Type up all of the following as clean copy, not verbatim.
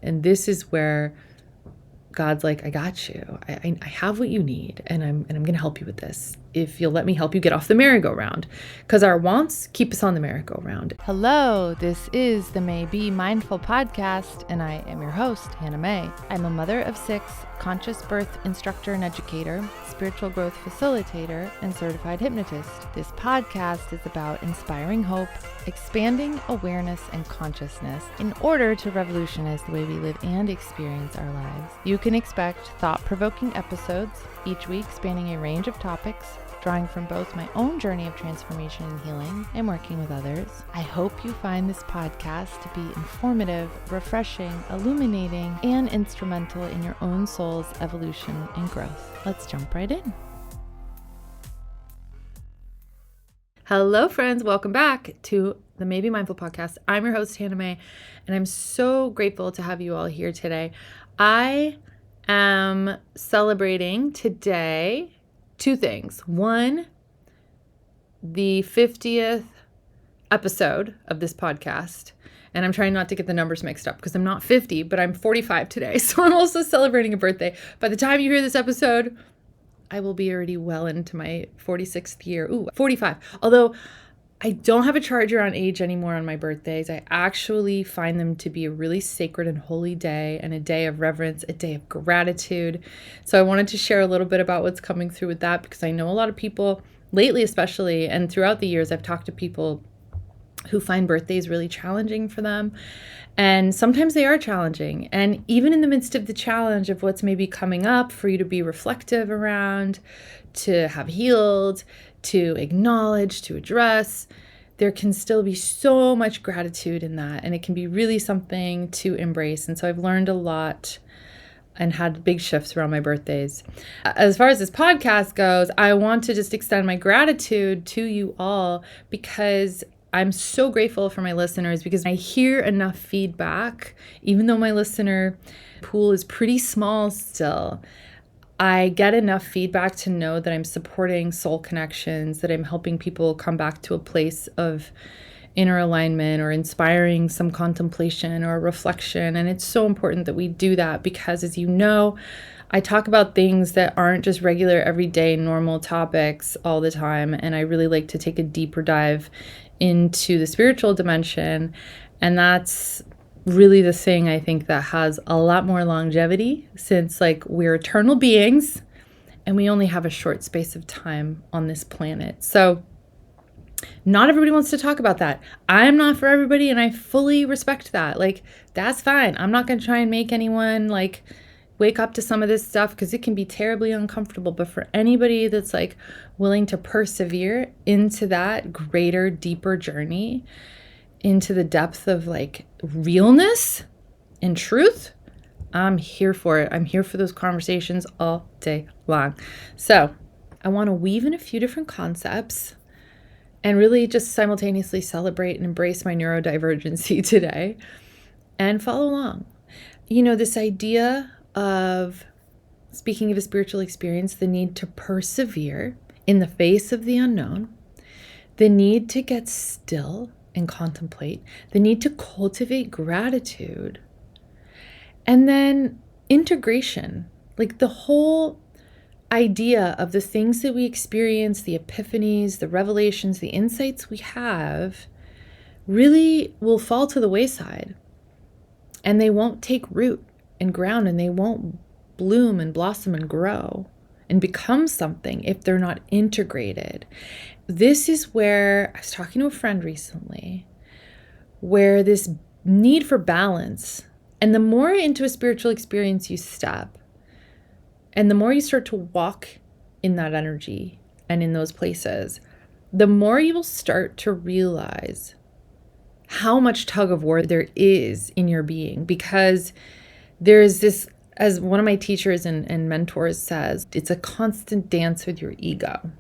And this is where God's like, I got you. I have what you need, and I'm going to help you with this. If you'll let me help you get off the merry-go-round, because our wants keep us on the merry-go-round. Hello, this is the Mae B Mindful Podcast, and I am your host, Hannah Mae. I'm a mother of 6, conscious birth instructor and educator, spiritual growth facilitator, and certified hypnotist. This podcast is about inspiring hope, expanding awareness and consciousness in order to revolutionize the way we live and experience our lives. You can expect thought-provoking episodes each week spanning a range of topics, drawing from both my own journey of transformation and healing and working with others. I hope you find this podcast to be informative, refreshing, illuminating, and instrumental in your own soul's evolution and growth. Let's jump right in. Hello, friends. Welcome back to the Mae B Mindful Podcast. I'm your host, Hannah Mae, and I'm so grateful to have you all here today. I am celebrating today 2 things. One, the 50th episode of this podcast. And I'm trying not to get the numbers mixed up because I'm not 50, but I'm 45 today. So I'm also celebrating a birthday. By the time you hear this episode, I will be already well into my 46th year. Ooh, 45. Although I don't have a charger on age anymore on my birthdays. I actually find them to be a really sacred and holy day, and a day of reverence, a day of gratitude. So I wanted to share a little bit about what's coming through with that, because I know a lot of people lately, especially, and throughout the years, I've talked to people who find birthdays really challenging for them. And sometimes they are challenging. And even in the midst of the challenge of what's maybe coming up for you to be reflective around, to have healed, to acknowledge, to address, there can still be so much gratitude in that. And it can be really something to embrace. And so I've learned a lot and had big shifts around my birthdays. As far as this podcast goes, I want to just extend my gratitude to you all, because I'm so grateful for my listeners, because I hear enough feedback, even though my listener pool is pretty small still. I get enough feedback to know that I'm supporting soul connections, that I'm helping people come back to a place of inner alignment or inspiring some contemplation or reflection. And it's so important that we do that, because, as you know, I talk about things that aren't just regular, everyday, normal topics all the time. And I really like to take a deeper dive into the spiritual dimension. And that's really the thing I think that has a lot more longevity, since we're eternal beings and we only have a short space of time on this planet. So not everybody wants to talk about that. I'm not for everybody, and I fully respect that. That's fine. I'm not going to try and make anyone wake up to some of this stuff, because it can be terribly uncomfortable. But for anybody that's willing to persevere into that greater, deeper journey, into the depth of realness and truth, I'm here for it. I'm here for those conversations all day long. So I want to weave in a few different concepts and really just simultaneously celebrate and embrace my neurodivergency today and follow along. This idea of, speaking of a spiritual experience, the need to persevere in the face of the unknown, the need to get still and contemplate, the need to cultivate gratitude, and then integration, the whole idea of the things that we experience, the epiphanies, the revelations, the insights we have, really will fall to the wayside, and they won't take root and ground, and they won't bloom and blossom and grow and become something if they're not integrated. This is where I was talking to a friend recently, where this need for balance, and the more into a spiritual experience you step, and the more you start to walk in that energy and in those places, the more you will start to realize how much tug-of-war there is in your being. Because there's this, as one of my teachers and mentors says, it's a constant dance with your ego.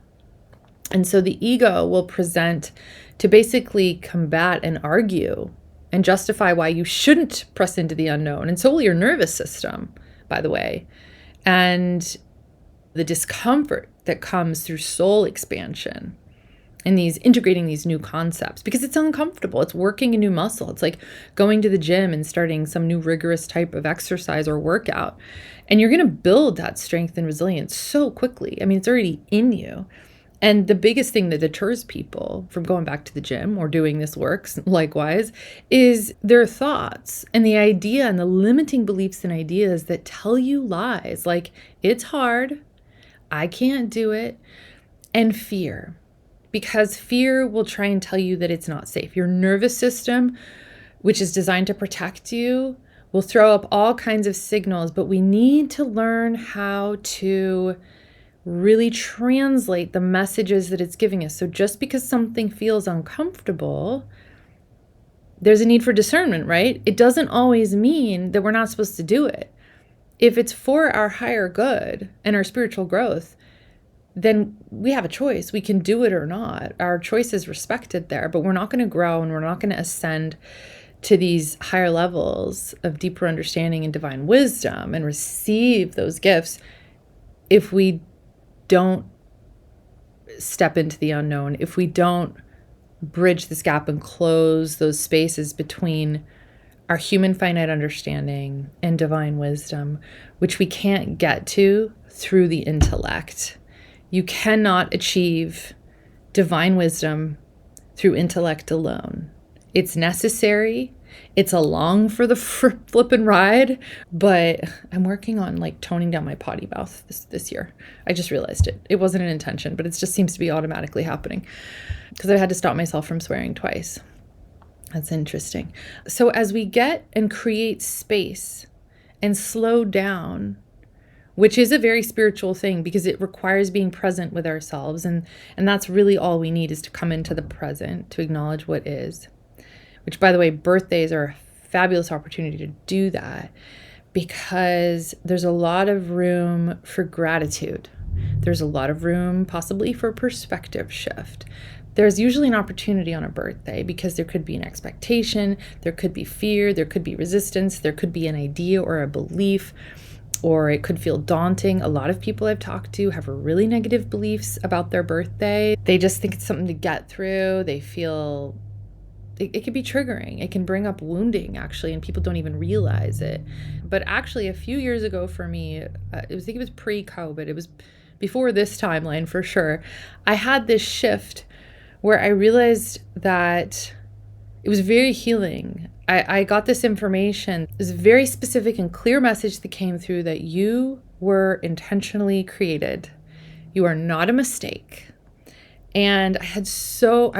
And so the ego will present to basically combat and argue and justify why you shouldn't press into the unknown. And so will your nervous system, by the way. And the discomfort that comes through soul expansion and integrating these new concepts, because it's uncomfortable. It's working a new muscle. It's like going to the gym and starting some new rigorous type of exercise or workout. And you're going to build that strength and resilience so quickly. I mean, it's already in you. And the biggest thing that deters people from going back to the gym or doing this work, likewise, is their thoughts and the idea and the limiting beliefs and ideas that tell you lies like, it's hard, I can't do it, and fear. Because fear will try and tell you that it's not safe. Your nervous system, which is designed to protect you, will throw up all kinds of signals, but we need to learn how to really translate the messages that it's giving us. So just because something feels uncomfortable, there's a need for discernment, right? It doesn't always mean that we're not supposed to do it. If it's for our higher good and our spiritual growth, then we have a choice. We can do it or not. Our choice is respected there, but we're not going to grow and we're not going to ascend to these higher levels of deeper understanding and divine wisdom and receive those gifts if we don't step into the unknown, if we don't bridge this gap and close those spaces between our human finite understanding and divine wisdom, which we can't get to through the intellect. You cannot achieve divine wisdom through intellect alone. It's necessary. It's along for the flippin' ride, but I'm working on like toning down my potty mouth this year. I just realized it. It wasn't an intention, but it just seems to be automatically happening because I had to stop myself from swearing twice. That's interesting. So as we get and create space and slow down, which is a very spiritual thing because it requires being present with ourselves. And that's really all we need, is to come into the present, to acknowledge what is. Which, by the way, birthdays are a fabulous opportunity to do that because there's a lot of room for gratitude. There's a lot of room possibly for perspective shift. There's usually an opportunity on a birthday because there could be an expectation, there could be fear, there could be resistance, there could be an idea or a belief, or it could feel daunting. A lot of people I've talked to have really negative beliefs about their birthday. They just think it's something to get through. They feel it can be triggering. It can bring up wounding, actually, and people don't even realize it. But actually, a few years ago for me, I think it was pre-COVID. It was before this timeline for sure. I had this shift where I realized that it was very healing. I got this information. It was a very specific and clear message that came through that you were intentionally created. You are not a mistake. And I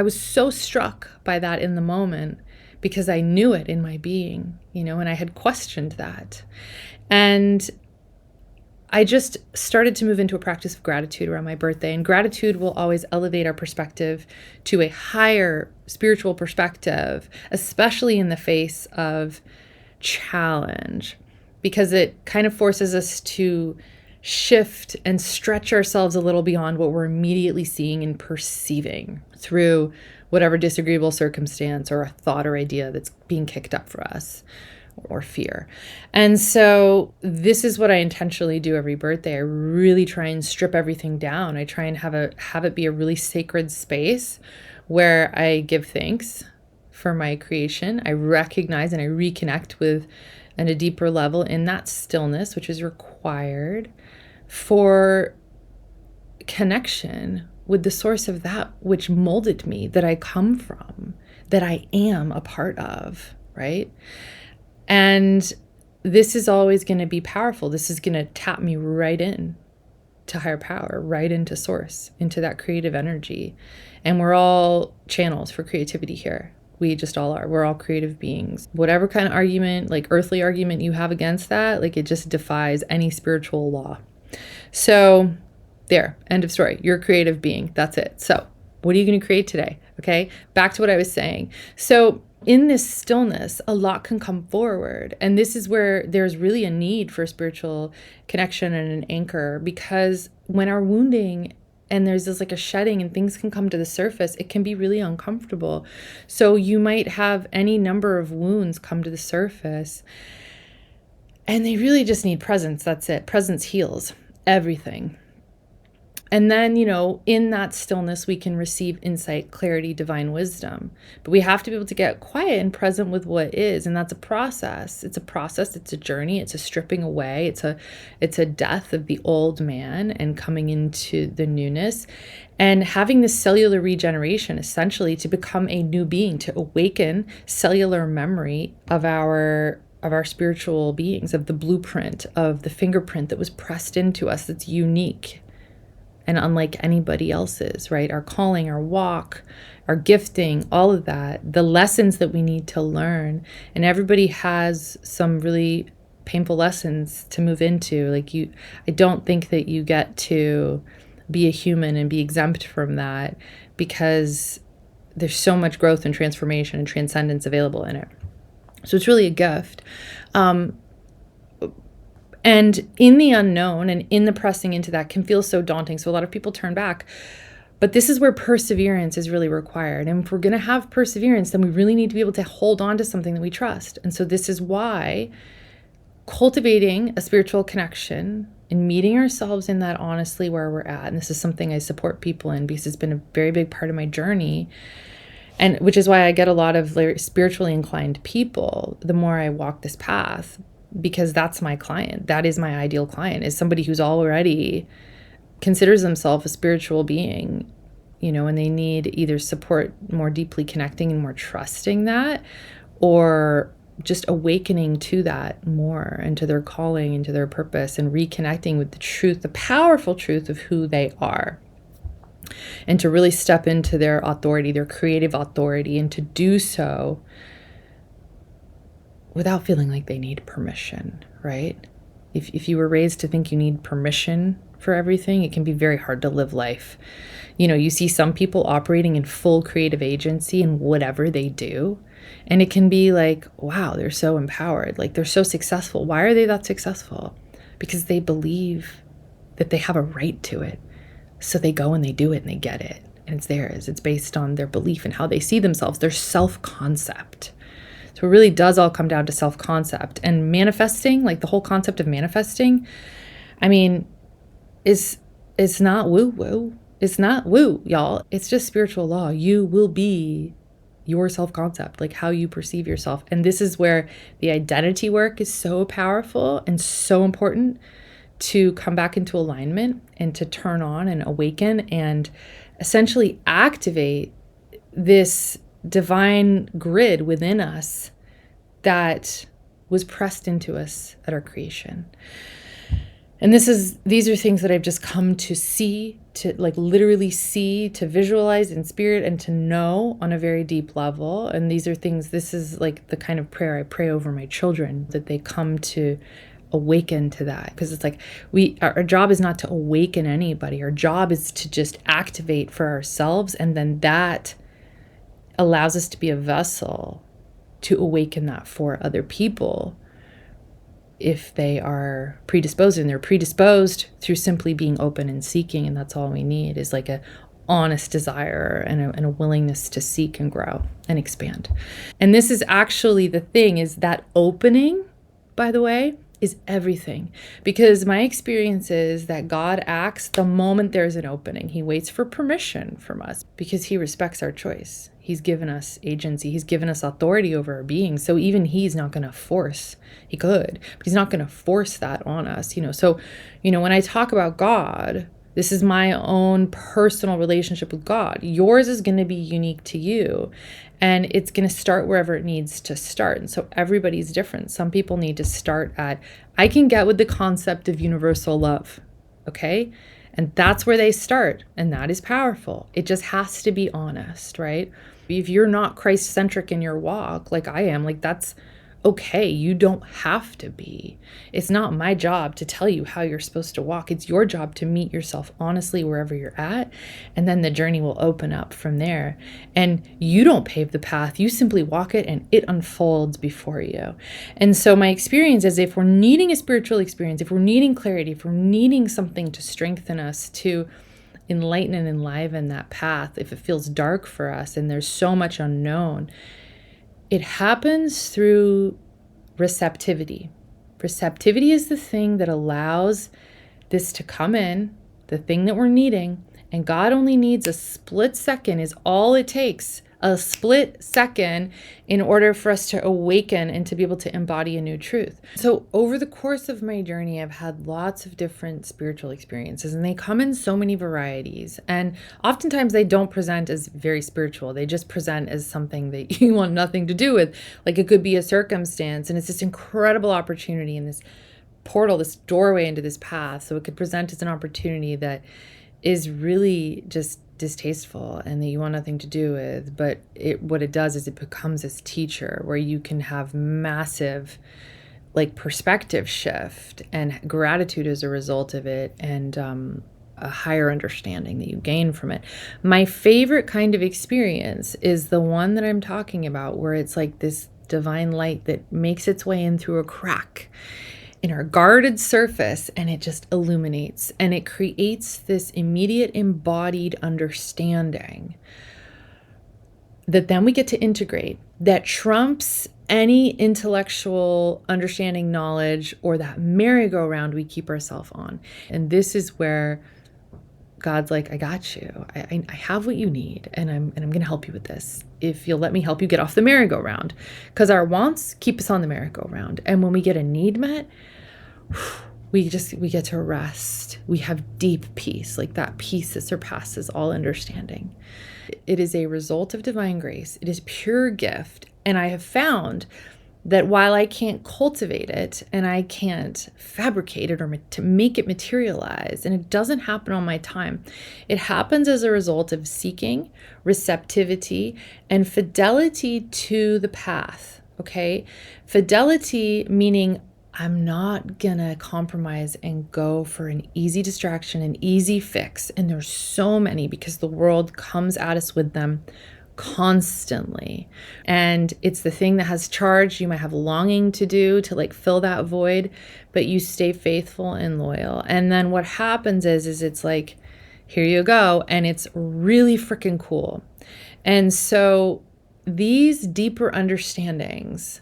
was so struck by that in the moment because I knew it in my being, and I had questioned that. And I just started to move into a practice of gratitude around my birthday. And gratitude will always elevate our perspective to a higher spiritual perspective, especially in the face of challenge, because it kind of forces us to shift and stretch ourselves a little beyond what we're immediately seeing and perceiving through whatever disagreeable circumstance or a thought or idea that's being kicked up for us, or fear. And so this is what I intentionally do every birthday. I really try and strip everything down. I try and have it be a really sacred space where I give thanks for my creation. I recognize and I reconnect with at a deeper level in that stillness, which is required for connection with the source of that which molded me, that I come from, that I am a part of, right? And this is always going to be powerful. This is going to tap me right in to higher power, right into source, into that creative energy. And we're all channels for creativity here. We just all are. We're all creative beings. Whatever kind of argument, like earthly argument you have against that, like it just defies any spiritual law. So there, end of story. You're a creative being. That's it. So what are you going to create today? Okay. Back to what I was saying. So in this stillness, a lot can come forward. And this is where there's really a need for spiritual connection and an anchor, because when our wounding and there's this like a shedding and things can come to the surface, it can be really uncomfortable. So you might have any number of wounds come to the surface and they really just need presence. That's it. Presence heals everything. And then, in that stillness, we can receive insight, clarity, divine wisdom. But we have to be able to get quiet and present with what is. And that's a process. It's a process. It's a journey. It's a stripping away. It's a death of the old man and coming into the newness and having this cellular regeneration, essentially to become a new being, to awaken cellular memory of our spiritual beings, of the blueprint, of the fingerprint that was pressed into us that's unique and unlike anybody else's, right? Our calling, our walk, our gifting, all of that, the lessons that we need to learn. And everybody has some really painful lessons to move into. I don't think that you get to be a human and be exempt from that, because there's so much growth and transformation and transcendence available in it. So it's really a gift. And in the unknown and in the pressing into that can feel so daunting. So a lot of people turn back. But this is where perseverance is really required. And if we're going to have perseverance, then we really need to be able to hold on to something that we trust. And so this is why cultivating a spiritual connection and meeting ourselves in that honestly where we're at. And this is something I support people in, because it's been a very big part of my journey. And which is why I get a lot of spiritually inclined people the more I walk this path, because that's my client. That is my ideal client, is somebody who's already considers themselves a spiritual being, and they need either support more deeply connecting and more trusting that, or just awakening to that more and to their calling and to their purpose and reconnecting with the truth, the powerful truth of who they are. And to really step into their authority, their creative authority, and to do so without feeling like they need permission, right? If you were raised to think you need permission for everything, it can be very hard to live life. You see some people operating in full creative agency in whatever they do, and it can be like, wow, they're so empowered. Like, they're so successful. Why are they that successful? Because they believe that they have a right to it. So they go and they do it and they get it. And it's theirs. It's based on their belief and how they see themselves, their self-concept. So it really does all come down to self-concept. And manifesting, like the whole concept of manifesting, it's not woo-woo. It's not woo, y'all. It's just spiritual law. You will be your self-concept, like how you perceive yourself. And this is where the identity work is so powerful and so important, to come back into alignment and to turn on and awaken and essentially activate this divine grid within us that was pressed into us at our creation. And these are things that I've just come to see, to literally see, to visualize in spirit, and to know on a very deep level. And this is the kind of prayer I pray over my children, that they come to awaken to that. Because it's our job is not to awaken anybody. Our job is to just activate for ourselves, and then that allows us to be a vessel to awaken that for other people if they are predisposed. And they're predisposed through simply being open and seeking, and that's all we need, is a honest desire and a willingness to seek and grow and expand. And this is actually the thing, is that opening, by the way, is everything. Because my experience is that God acts the moment there's an opening. He waits for permission from us because he respects our choice. He's given us agency. He's given us authority over our being. So even he's not going to force. He could, but he's not going to force that on us. So, when I talk about God, this is my own personal relationship with God. Yours is going to be unique to you. And it's going to start wherever it needs to start. And so everybody's different. Some people need to start at, I can get with the concept of universal love. Okay? And that's where they start. And that is powerful. It just has to be honest, right? If you're not Christ-centric in your walk, like I am, that's okay. You don't have to be. It's not my job to tell you how you're supposed to walk. It's your job to meet yourself honestly wherever you're at. And then the journey will open up from there. And you don't pave the path. You simply walk it and it unfolds before you. And so my experience is, if we're needing a spiritual experience, if we're needing clarity, if we're needing something to strengthen us, to enlighten and enliven that path, if it feels dark for us and there's so much unknown, it happens through receptivity. Receptivity is the thing that allows this to come in the thing that we're needing. And God only needs a split second, is all it takes, a split second, in order for us to awaken and to be able to embody a new truth. So over the course of my journey, I've had lots of different spiritual experiences, and they come in so many varieties. And oftentimes they don't present as very spiritual. They just present as something that you want nothing to do with. Like it could be a circumstance, and it's this incredible opportunity in this portal, this doorway into this path. So it could present as an opportunity that is really just distasteful and that you want nothing to do with. But what it does is it becomes this teacher where you can have massive like perspective shift and gratitude as a result of it, and a higher understanding that you gain from it. My favorite kind of experience is the one that I'm talking about, where it's like this divine light that makes its way in through a crack in our guarded surface, and it just illuminates, and it creates this immediate embodied understanding that then we get to integrate, that trumps any intellectual understanding, knowledge, or that merry-go-round we keep ourselves on. And this is where God's like, I got you. I have what you need, and I'm going to help you with this. If you'll let me help you get off the merry-go-round, because our wants keep us on the merry-go-round. And when we get a need met, we get to rest. We have deep peace, like that peace that surpasses all understanding. It is a result of divine grace. It is pure gift. And I have found that while I can't cultivate it and I can't fabricate it or to make it materialize, and it doesn't happen on my time, it happens as a result of seeking, receptivity, and fidelity to the path. Okay? Fidelity meaning I'm not gonna compromise and go for an easy distraction, an easy fix. And there's so many, because the world comes at us with them constantly. And it's the thing that has charge. You might have longing to do to like fill that void, but you stay faithful and loyal. And then what happens is it's like, here you go. And it's really freaking cool. And so these deeper understandings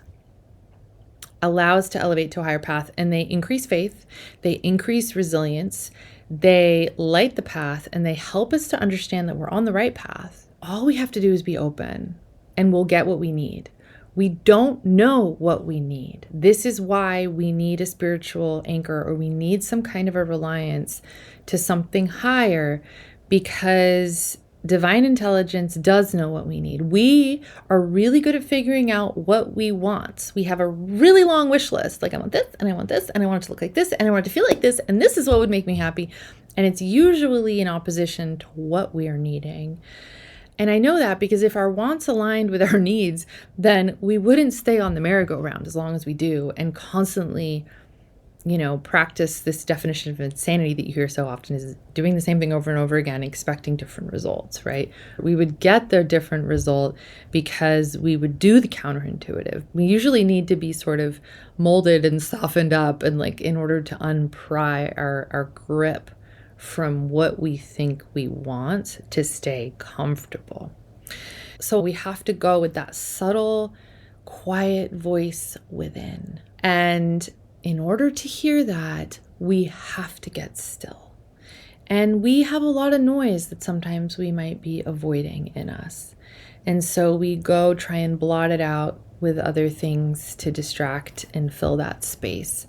allow us to elevate to a higher path, and they increase faith, they increase resilience, they light the path, and they help us to understand that we're on the right path. All we have to do is be open, and we'll get what we need. We don't know what we need. This is why we need a spiritual anchor, or we need some kind of a reliance to something higher, because divine intelligence does know what we need. We are really good at figuring out what we want. We have a really long wish list. Like, I want this, and I want this, and I want it to look like this, and I want it to feel like this, and this is what would make me happy. And it's usually in opposition to what we are needing. And I know that because if our wants aligned with our needs, then we wouldn't stay on the merry-go-round as long as we do and constantly, practice this definition of insanity that you hear so often, is doing the same thing over and over again, expecting different results, right? We would get the different result because we would do the counterintuitive. We usually need to be sort of molded and softened up, and like in order to unpry our grip from what we think we want to stay comfortable. So we have to go with that subtle, quiet voice within. And in order to hear that, we have to get still. And we have a lot of noise that sometimes we might be avoiding in us. And so we go try and blot it out with other things to distract and fill that space.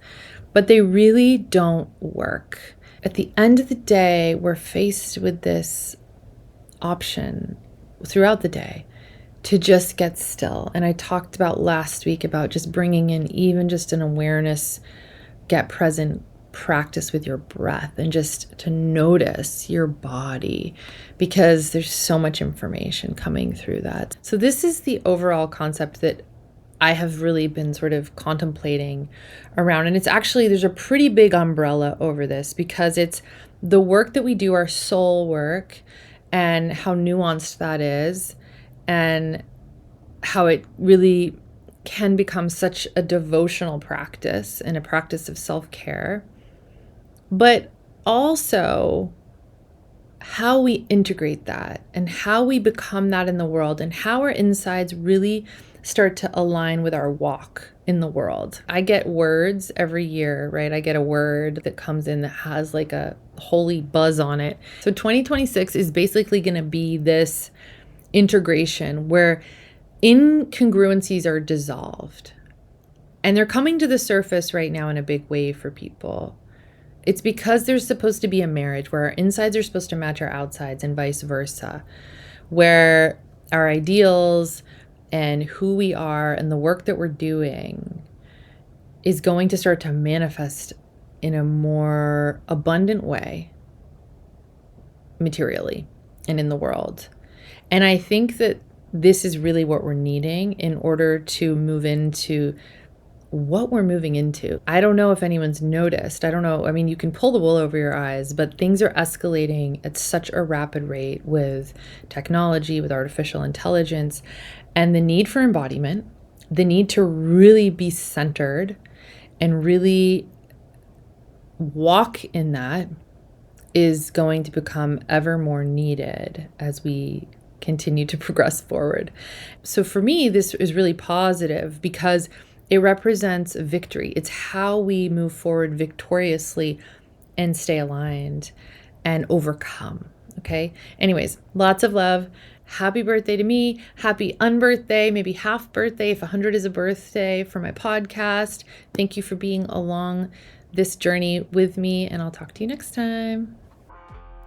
But they really don't work. At the end of the day, we're faced with this option throughout the day to just get still. And I talked about last week about just bringing in even just an awareness, get present practice with your breath, and just to notice your body, because there's so much information coming through that. So this is the overall concept that I have really been sort of contemplating around. And it's actually, there's a pretty big umbrella over this, because it's the work that we do, our soul work, and how nuanced that is, and how it really can become such a devotional practice and a practice of self-care, but also how we integrate that and how we become that in the world, and how our insides really start to align with our walk in the world. I get words every year, right? I get a word that comes in that has like a holy buzz on it. So 2026 is basically going to be this integration where incongruencies are dissolved. And they're coming to the surface right now in a big way for people. It's because there's supposed to be a marriage where our insides are supposed to match our outsides and vice versa, where our ideals and who we are and the work that we're doing is going to start to manifest in a more abundant way materially and in the world. And I think that this is really what we're needing in order to move into what we're moving into. I don't know if anyone's noticed. I don't know. I mean, you can pull the wool over your eyes, but things are escalating at such a rapid rate with technology, with artificial intelligence, and the need for embodiment, the need to really be centered and really walk in that is going to become ever more needed as we continue to progress forward. So for me, this is really positive because it represents victory. It's how we move forward victoriously and stay aligned and overcome. Okay. Anyways, lots of love. Happy birthday to me. Happy unbirthday, maybe half birthday if 100 is a birthday for my podcast. Thank you for being along this journey with me, and I'll talk to you next time.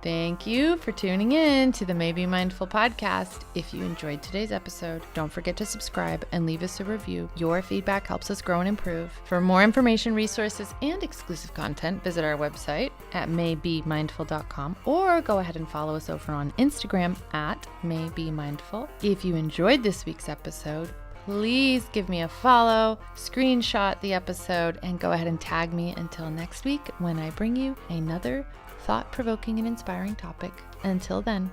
Thank you for tuning in to the Mae B Mindful Podcast. If you enjoyed today's episode, don't forget to subscribe and leave us a review. Your feedback helps us grow and improve. For more information, resources, and exclusive content, visit our website at maybemindful.com or go ahead and follow us over on Instagram at Mae B Mindful. If you enjoyed this week's episode, please give me a follow, screenshot the episode, and go ahead and tag me until next week when I bring you another thought-provoking and inspiring topic. Until then,